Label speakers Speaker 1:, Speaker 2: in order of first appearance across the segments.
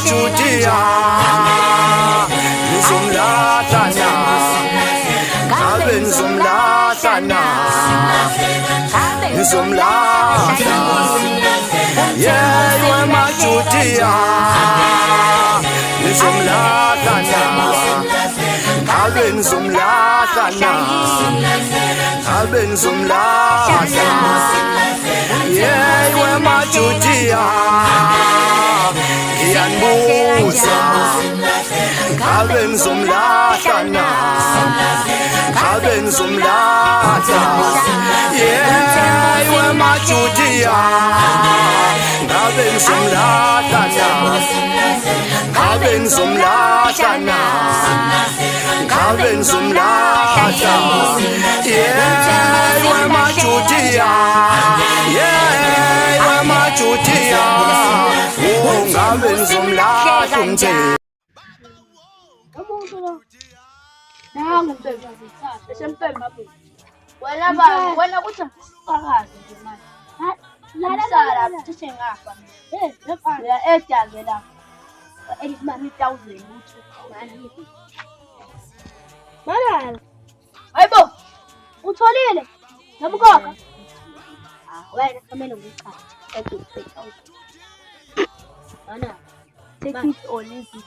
Speaker 1: majudia nizomlahlana ngabe nizomlahlana nizomlahla yewe majudia nizomlahlana ngabe nizomlahlana ngabe nizomlahla yewe majudia ngiyanbuza ngabe nizomlahlana ngabe nizomlahla yewe majudia ngabe nizomlahlana ngabe nizomlahlana ngabe nizomlahla yewe majudia yewe majudia ngabe nizomlahla nje
Speaker 2: wena kuthi fakazi nje manje. Lala thishe ngapha. Ya ejaze la. Elimani 1000 uthi manje. Malala. Hayibo. Utholile? Nabukhoka? Wena kumele ngichaze. Ethi 3000. Ana. Take it or leave it.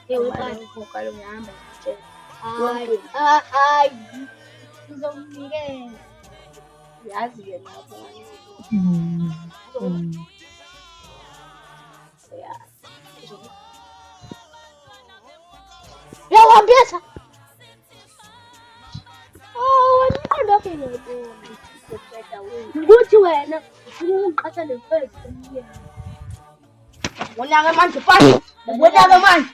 Speaker 2: Yewe bani ngokalo ngihamba nje. Hayi. Ngizomnikeza. Yazi ke lapho. Ya wambia waniqonda phela ukuthi wena ungiqhatha lemfezi emnyeni. Wonake manje phansi. Wonake manje.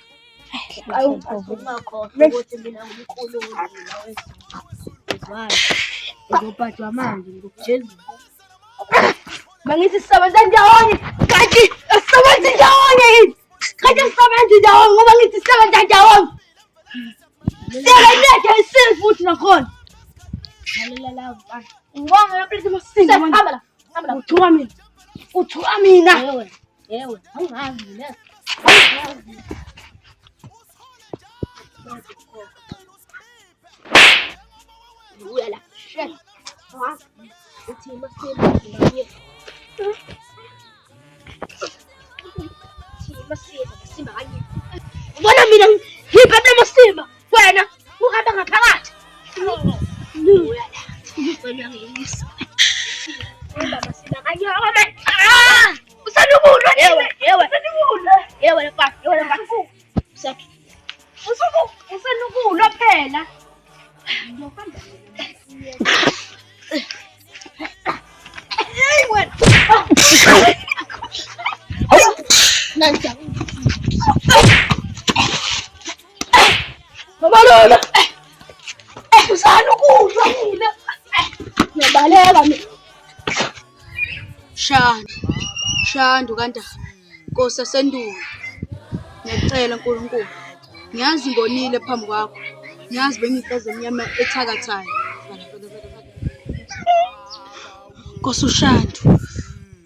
Speaker 2: Ukuthi mina ngumkhulu nawe. Ngophathwa manje ngokujezisa. Mangithi sisebenza ndawonye. Kanti sisebenza ndawonye yini? Kanti sisebenza ndawonye ngoba ngithi sisebenza ndawonye. Siyaleletha isizwe futhi nakhona. Lalela la mfana. Ngibonga lapha masinga manje. Hamba la. Uthuka mina. Yewe, angazi mina. Uya la. Uthi masinga ngiye. Masinga kanye. Ubona mina ngiphathe masinga. Wena uhamba ngaphakathi. Uya la. Ngifuna ngiyisa. Enda masinga kanye. Usanukula yewe lapha usakhi usanukula phela ngiyohamba wena nanja Mabalola usanukula mina ngiyabaleka mina Shandu kanta Nkosi yasendulo ngiyacela uNkulunkulu ngiyazi ngonile phambi kwakho ngiyazi bengifeze emnyama ethakathayo Nkosi uShandu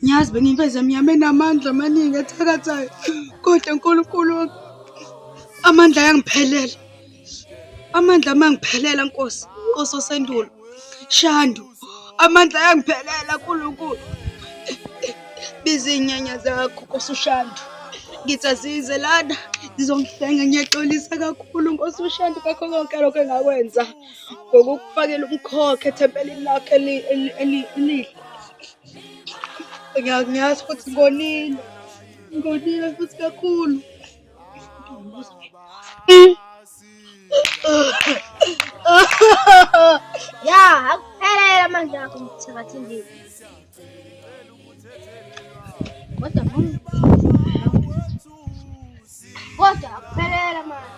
Speaker 2: ngiyazi bengifeze emnyama enamandla amaningi ethakathayo kodwa uNkulunkulu amandla ayangiphelela Nkosi yasendulo Shandu amandla ayangiphelela uNkulunkulu bizinyanya zakho Nkosi uShandu ngithi azize lana ngizongihlenga ngiyaxolisa kakhulu Nkosi uShandu kakho konke lokho engakwenza ngokukufakela umkhokha ethempelini lakhe elihle ngiyazi futhi ngonile futhi kakhulu ya akuphelela manje akho ngithakathindile Kodwa akuphelela manje.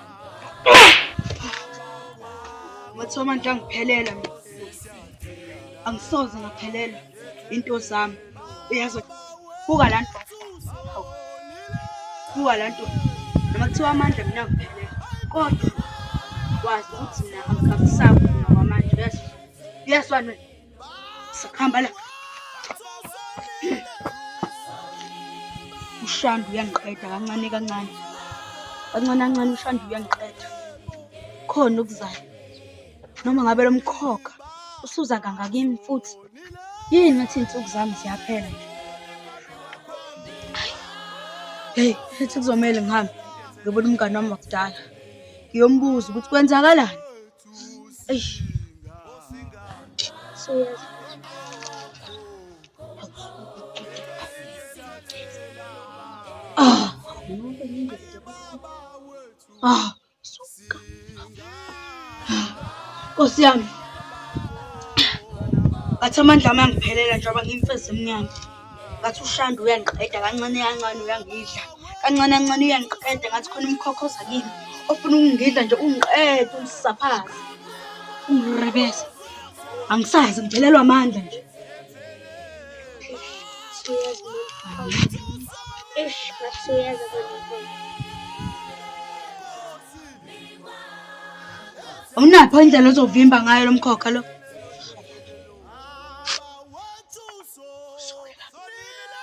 Speaker 2: Wathi amandla angiphelela mina. Angisoze ngaphelela into zami. Uyazi buka la nto. Buka la nto. Noma kuthiwa amandla mina ngiphelela. Kodwa wazi ukuthi mina angikhabisabi ngamandla. Uyaswana. Sakhamba la. uShanda uyangiqeda kancane kancane. Kancane kancane uShanda uyangiqeda. Khona okuzayo. Noma ngabe lo mkhokha usuza kangakimi futhi. Yini ngathi insuku zami ziyaphela nje. Hey, ethi kuzomela ngihambe. Ngibona umngane wami wakudala. Ngiyombuza ukuthi kwenzakalani. Eish.
Speaker 3: Siyazi.
Speaker 2: Suka. Nkosi yami. Ngathi amandla ami angiphelela njengoba ngimfeze emnyama. Ngathi uShanda uyangiqeda kancane kancane uyangidla. Kancane kancane uyangiqeda ngathi khona umkhokhoza kimi. Ofuna ukungidla nje ungiqede ungisaphaza. Ungirebeza. Angisazi ngiphelelwa amandla nje.
Speaker 3: Siyazi. Eish, siyazi abantu.
Speaker 2: Awunapho indlela ozovimba ngayo lo mkhokha lo.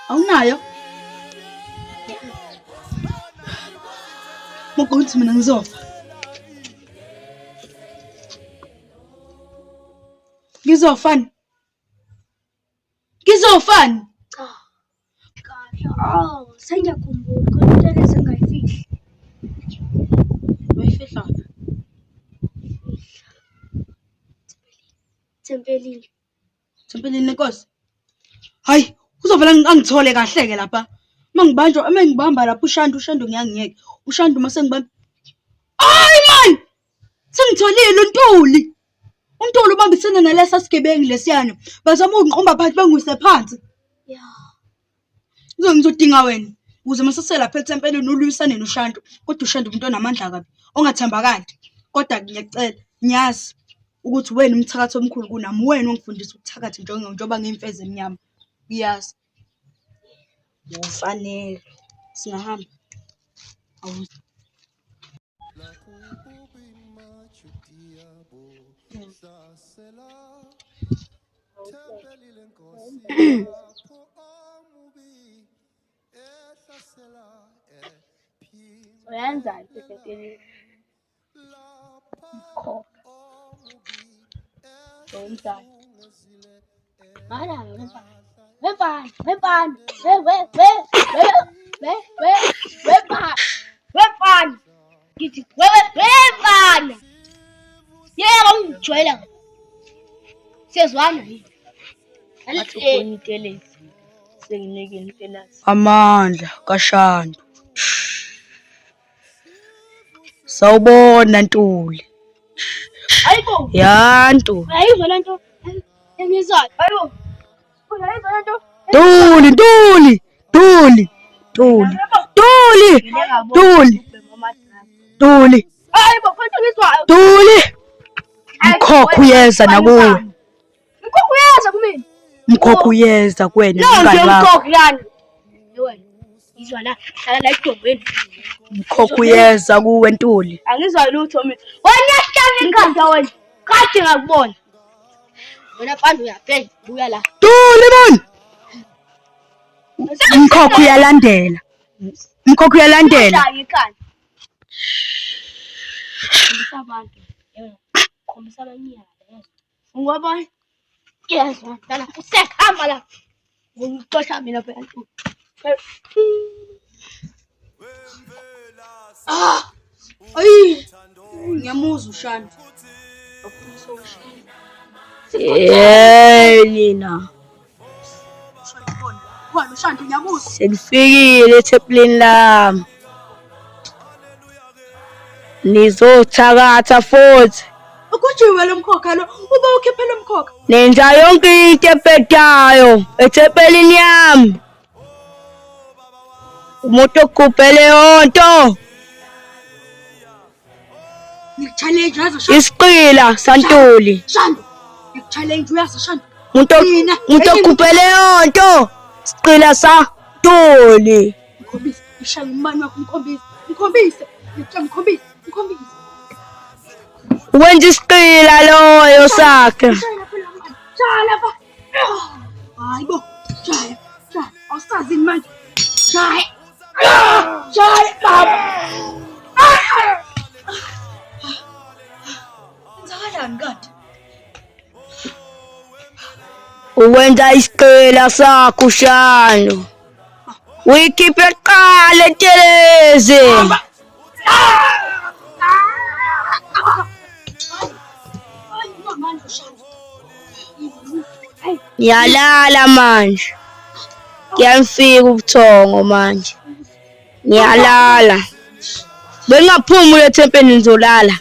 Speaker 2: Awunayo? Mugonthi mina ngizofa. Ngizofani. Ngizofani.
Speaker 3: Oh, sengiyakhumbula kodwa into lesengayifihli.
Speaker 2: Uyifihla.
Speaker 3: Tempelini.
Speaker 2: Tempelini Nkosi. Hayi, uzovela angithole kahle ke lapha. Mangibamba lapha uShanda ngiyangiyeke. uShanda uma sengibamba. Ay man! Sengitholile uNtuli. uNtuli ubambisene nalesa sigebengu lesiyana. Bazama ukunqomba phansi bengwise phansi.
Speaker 3: Yeah.
Speaker 2: Ngizodinga wena. Ukuze masasela lapha eTempelini ulwisane noShanda. Kodwa uShanda umuntu onamandla kabi. Ongathambakali. Kodwa ngiyacela, ngiyazi ukuthi wena umthakatho omkhulu kunami, wena ongifundisa ukuthakatha njengoba ngimfeze emnyama. Ngiyazi. Ufanele. Singahamba.
Speaker 3: Uyenzani tempelini? Khokha. Uyenzani? Mana wepani. Wepani. Ngithi wepani. Yebo ngijwayela. Siyazwana yini? Alithi itelezi. Senginekeni itelezi.
Speaker 2: Amandla kaShanda. Sawubona Ntuli.
Speaker 3: Hayibo.
Speaker 2: Yantu.
Speaker 3: Ayizwa lento engizwayo. Hayibo. Uyayizwa lento?
Speaker 2: Ntuli.
Speaker 3: Hayibo, futhi ngizwayo.
Speaker 2: Ntuli. Mkhokha uyeza nakuwe.
Speaker 3: Mkhokha uyeza kumina.
Speaker 2: Mkhokha uyeza kuwena
Speaker 3: No,
Speaker 2: ingane
Speaker 3: nje
Speaker 2: wakho.
Speaker 3: mkhokha yani. Yewena. Ngizwa la, hlala la edombeni.
Speaker 2: Mkhokha uyeza kuwe Ntuli.
Speaker 3: Angizwa lutho mina. Wena hlala ikhanda wena. Kade ngakubona. Wena mfana uyabheka, buya la.
Speaker 2: Ntuli man. Mkhokha uyalandela.
Speaker 3: Shaya ikhanda. Khombisa abantu. Yebo. Khombisa abanyana. Ungabona? Yes, hlala. Usekhamba la. Ngicosha mina phela Ntuli.
Speaker 2: Ayi. Ngiyamuzwa uShanda.
Speaker 3: Nina.
Speaker 2: uShanda ngiyamuzwa.
Speaker 3: Selifikile eTempelini lami. Nizothakatha futhi.
Speaker 2: Ukujiwe lo mkhokha lo, uba ukhiphe lo mkhokha.
Speaker 3: Nenza yonke into ebhedayo eTempelini yami. Umuntu ogubhele yonto.
Speaker 2: Ngikuchallenge yazi Shanda.
Speaker 3: Isiqila saNtuli.
Speaker 2: Shanda. Ngikuchallenge uyazi Shanda.
Speaker 3: Umuntu ogubhele yonto. Isiqila saNtuli.
Speaker 2: Mkhombise, ngishaya umbani wakho mkhombise. Ngikhombise.
Speaker 3: Wenza isiqila loyo sakhe.
Speaker 2: Jala ba. Hayibo. Jaya. Awusazi manje. Jaya. Uwenza isiqela sakho Shandu. Uyikhiphe qala eteleze. Ngiyalala manje. Kuyamfika ubuthongo manje. Ngiyalala. Bengaphumi ethempeni ngizolala.